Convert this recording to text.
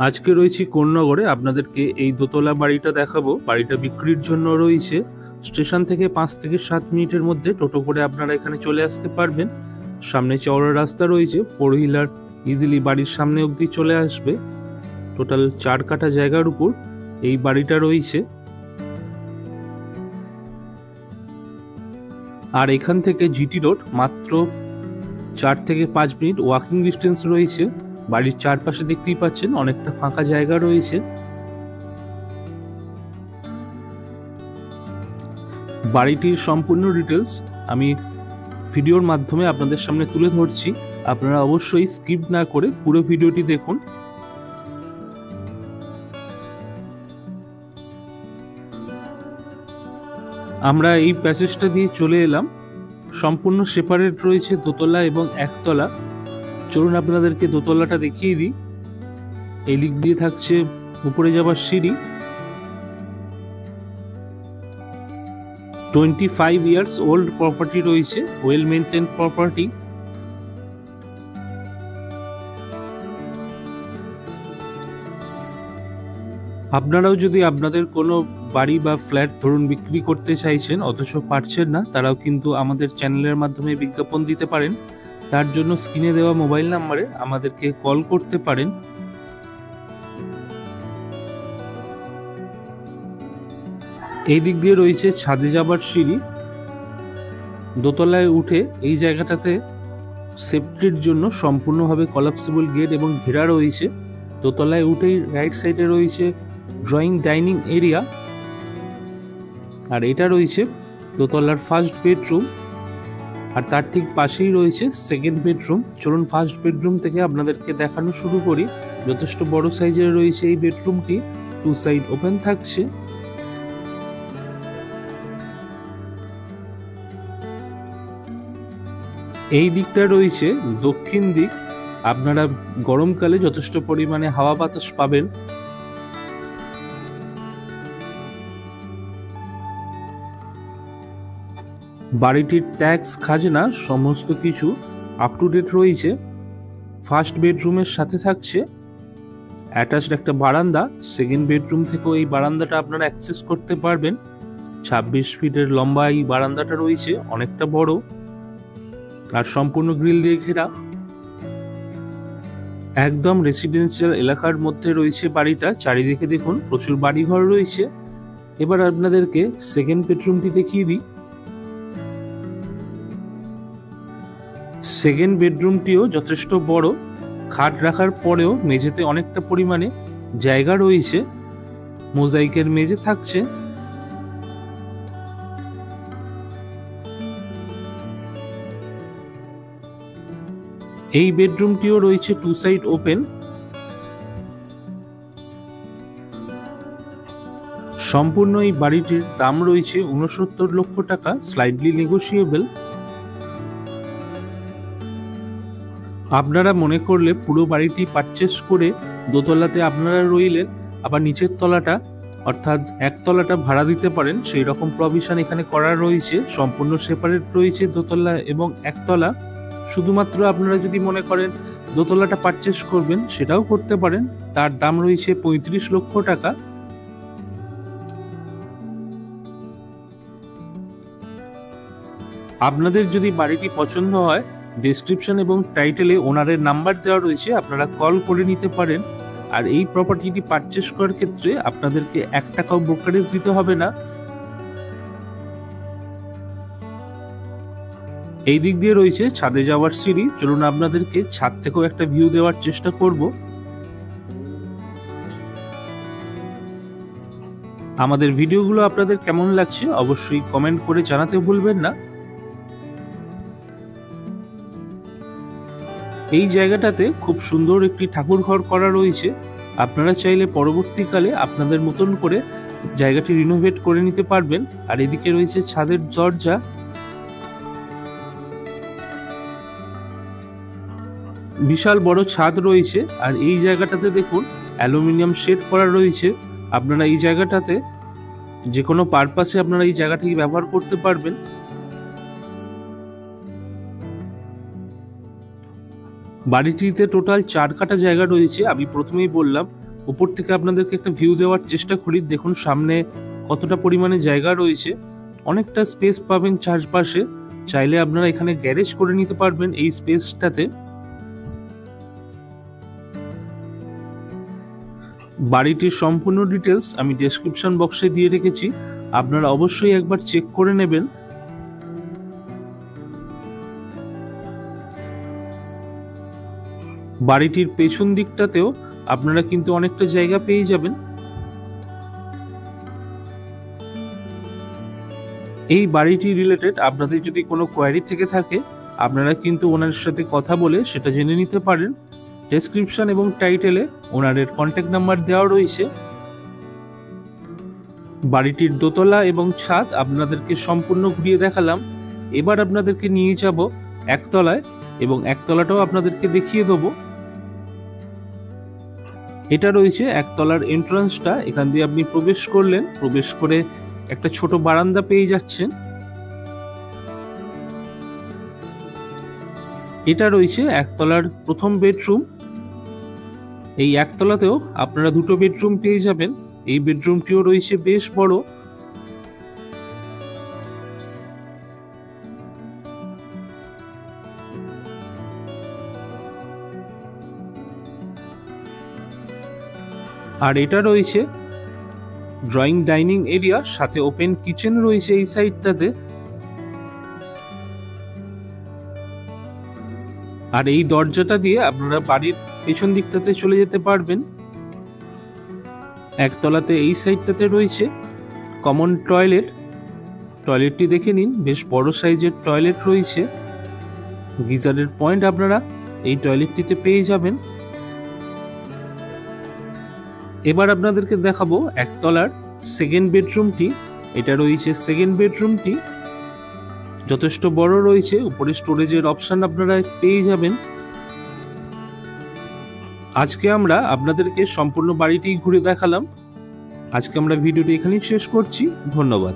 আজকে রয়েছি কোন্নগরে, আপনাদেরকে এই দোতলা বাড়িটা দেখাবো। বাড়িটা বিক্রির জন্য রয়েছে। স্টেশন থেকে 5 থেকে 7 মিনিটের মধ্যে টোটো করে আপনারা এখানে চলে আসতে পারবেন। সামনে চওড়া রাস্তা রয়েছে, 4 হুইলার ইজিলি বাড়ির সামনে অবধি চলে আসবে। টোটাল 4 কাঠা জায়গার উপর এই বাড়িটা রয়েছে। আর এখান থেকে জিটি রোড মাত্র 4 থেকে 5 মিনিট ওয়াকিং ডিস্টেন্স রয়েছে। বাড়ির চারপাশে দেখতেই পাচ্ছেন অনেকটা ফাঁকা জায়গা রয়েছে। বাড়িটির সম্পূর্ণ ডিটেলস আমি ভিডিওর মাধ্যমে আপনাদের সামনে তুলে ধরছি। আপনারা অবশ্যই স্কিপ না করে পুরো ভিডিওটি দেখুন। আমরা এই প্যাসেজটা দিয়ে চলে এলাম। সম্পূর্ণ সেপারেট রয়েছে দোতলা এবং একতলা। চলুন আপনাদেরকে দোতলাটা দেখিয়ে দিই। এই দিক দিয়ে থাকছে উপরে যাবার সিঁড়ি। 25 ইয়ার্স ওল্ড প্রপার্টি রয়েছে, ওয়েল মেনটেন প্রপার্টি। আপনারাও যদি আপনাদের কোনো বাড়ি বা ফ্ল্যাট ধরুন বিক্রি করতে চাইছেন অথচ পারছেন না, তারাও কিন্তু আমাদের চ্যানেলের মাধ্যমে বিজ্ঞাপন দিতে পারেন। তার জন্য স্ক্রিনে দেওয়া মোবাইল নাম্বারে আমাদেরকে কল করতে পারেন। এই দিক দিয়ে রয়েছে ছাদে যাবার সিঁড়ি। দোতলায় উঠে এই জায়গাটাতে সেফটির জন্য সম্পূর্ণভাবে কলাপসিবল গেট এবং ঘেরা রয়েছে। দোতলায় উঠেই রাইট সাইডে রয়েছে ড্রয়িং ডাইনিং এরিয়া, আর এটা রয়েছে দোতলার ফার্স্ট বেডরুম। আর তার ঠিক পাশেই রয়েছে সেকেন্ড বেডরুম। চলুন ফার্স্ট বেডরুম থেকে আপনাদেরকে দেখানো শুরু করি। যথেষ্ট বড় সাইজের রয়েছে এই বেডরুমটি, 2 সাইড ওপেন থাকছে। এই দিকটা রয়েছে দক্ষিণ দিক। আপনারা গরমকালে যথেষ্ট পরিমাণে হাওয়া বাতাস পাবেন। বাড়িটির ট্যাক্স খাজনা সমস্ত কিছু আপ টু ডেট রয়েছে। ফার্স্ট বেডরুমের সাথে থাকছে অ্যাটাচড একটা বারান্দা। সেকেন্ড বেডরুম থেকেও এই বারান্দাটা আপনারা অ্যাক্সেস করতে পারবেন। 26 ফিটের লম্বা এই বারান্দাটা রয়েছে, অনেকটা বড় আর সম্পূর্ণ গ্রিল দিয়ে ঘেরা। একদম রেসিডেন্সিয়াল এলাকার মধ্যে রয়েছে বাড়িটা। চারিদিকে দেখুন প্রচুর বাড়িঘর রয়েছে। এবার আপনাদেরকে সেকেন্ড বেডরুমটি দেখিয়ে দিই। সেকেন্ড বেডরুমটিও যথেষ্ট বড়। খাট রাখার পরেও মেঝেতে অনেকটা পরিমাণে জায়গা রয়েছে। মোজাইকের মেঝে থাকছে। এই বেডরুমটিও রয়েছে 2 সাইড ওপেন। সম্পূর্ণ এই বাড়িটির দাম রয়েছে 69 লক্ষ টাকা, স্লাইডলি নেগোশিয়েবল। আপনারা মনে করলে পুরো বাড়িটি পারচেস করে দোতলাতে আপনারা রইলেন, আবার নিচের তলাটা অর্থাৎ একতলাটা ভাড়া দিতে পারেন। সেই রকম প্রভিশন এখানে করা রয়েছে। সম্পূর্ণ সেপারেট রয়েছে দোতলা এবং একতলা। শুধুমাত্র আপনারা যদি মনে করেন দোতলাটা পারচেস করবেন সেটাও করতে পারেন। তার দাম রয়েছে 35 লক্ষ টাকা। আপনাদের যদি বাড়িটি পছন্দ হয়, ডেসক্রিপশন এবং টাইটেলে ওনারের নাম্বার দেওয়া রয়েছে, আপনারা কল করে নিতে পারেন। আর এই প্রপার্টিটি পারচেস করার ক্ষেত্রে আপনাদেরকে 1 টাকাও ব্রোকারেজ দিতে হবে না। এই দিক দিয়ে রয়েছে ছাদে যাওয়ার সিঁড়ি। চলুন আপনাদেরকে ছাদ থেকেও একটা ভিউ দেওয়ার চেষ্টা করব। আমাদের ভিডিওগুলো আপনাদের কেমন লাগছে অবশ্যই কমেন্ট করে জানাতে ভুলবেন না। এই জায়গাটাতে খুব সুন্দর একটি ঠাকুর ঘর করা রয়েছে। আপনারা চাইলে পরবর্তীকালে আপনাদের মতন করে জায়গাটি রিনোভেট করে নিতে পারবেন। আর এদিকে রয়েছে ছাদের দরজা। বিশাল বড় ছাদ রয়েছে। আর এই জায়গাটাতে দেখুন অ্যালুমিনিয়াম শেড করা রয়েছে। আপনারা এই জায়গাটাতে যে কোনো পারপাসে আপনারা এই জায়গাটাকে ব্যবহার করতে পারবেন। বাড়িটিতে টোটাল 4 কাঠা জায়গা রয়েছে। আমি প্রথমেই বললাম উপর থেকে আপনাদেরকে একটা ভিউ দেওয়ার চেষ্টা করি। দেখুন সামনে কতটা পরিমাণে জায়গা রয়েছে, অনেকটা স্পেস পাবেন চারপাশে। চাইলে আপনারা এখানে গ্যারেজ করে নিতে পারবেন এই স্পেসটাতে। বাড়িটির সম্পূর্ণ ডিটেলস আমি ডেসক্রিপশন বক্সে দিয়ে রেখেছি, আপনারা অবশ্যই একবার চেক করে নেবেন। বাড়িটির পেছন দিকটাতেও আপনারা কিন্তু অনেকটা জায়গা পেয়ে যাবেন। এই বাড়িটি রিলেটেড আপনাদের যদি কোনো কোয়ারি থেকে থাকে, আপনারা কিন্তু ওনার সাথে কথা বলে সেটা জেনে নিতে পারেন। ডেসক্রিপশন এবং টাইটেলে ওনারের কন্ট্যাক্ট নাম্বার দেওয়া রয়েছে। বাড়িটির দোতলা এবং ছাদ আপনাদেরকে সম্পূর্ণ ঘুরিয়ে দেখালাম। এবার আপনাদেরকে নিয়ে যাব একতলায়, এবং একতলাটাও আপনাদেরকে দেখিয়ে দেবো। এটা রয়েছে একতলার এন্ট্রান্সটা। এখান দিয়ে আপনি প্রবেশ করলেন, প্রবেশ করে একটা ছোট বারান্দা পেয়ে যাচ্ছেন। এটা রয়েছে একতলার প্রথম বেডরুম। এই একতলাতেও আপনারা দুটো বেডরুম পেয়ে যাবেন। এই বেডরুমটিও রয়েছে বেশ বড়। আর এটা রয়েছে ড্রয়িং ডাইনিং এরিয়া, সাথে ওপেন কিচেন রয়েছে এই সাইডটাতে। আর এই দরজাটা দিয়ে আপনারা বাড়ির পেছন দিকটাতে চলে যেতে পারবেন। একতলাতে এই সাইডটাতে রয়েছে কমন টয়লেট। টয়লেটটি দেখে নিন, বেশ বড় সাইজের টয়লেট রয়েছে। গিজারের পয়েন্ট আপনারা এই টয়লেটটিতে পেয়ে যাবেন। এবার আপনাদেরকে দেখাবো একতলার সেকেন্ড বেডরুমটি। এটা রয়েছে সেকেন্ড বেডরুমটি, যথেষ্ট বড় রয়েছে। উপরে স্টোরেজের অপশন আপনারা পেয়ে যাবেন। আজকে আমরা আপনাদেরকে সম্পূর্ণ বাড়িটি ঘুরে দেখালাম। আজকে আমরা ভিডিওটি এখানেই শেষ করছি। ধন্যবাদ।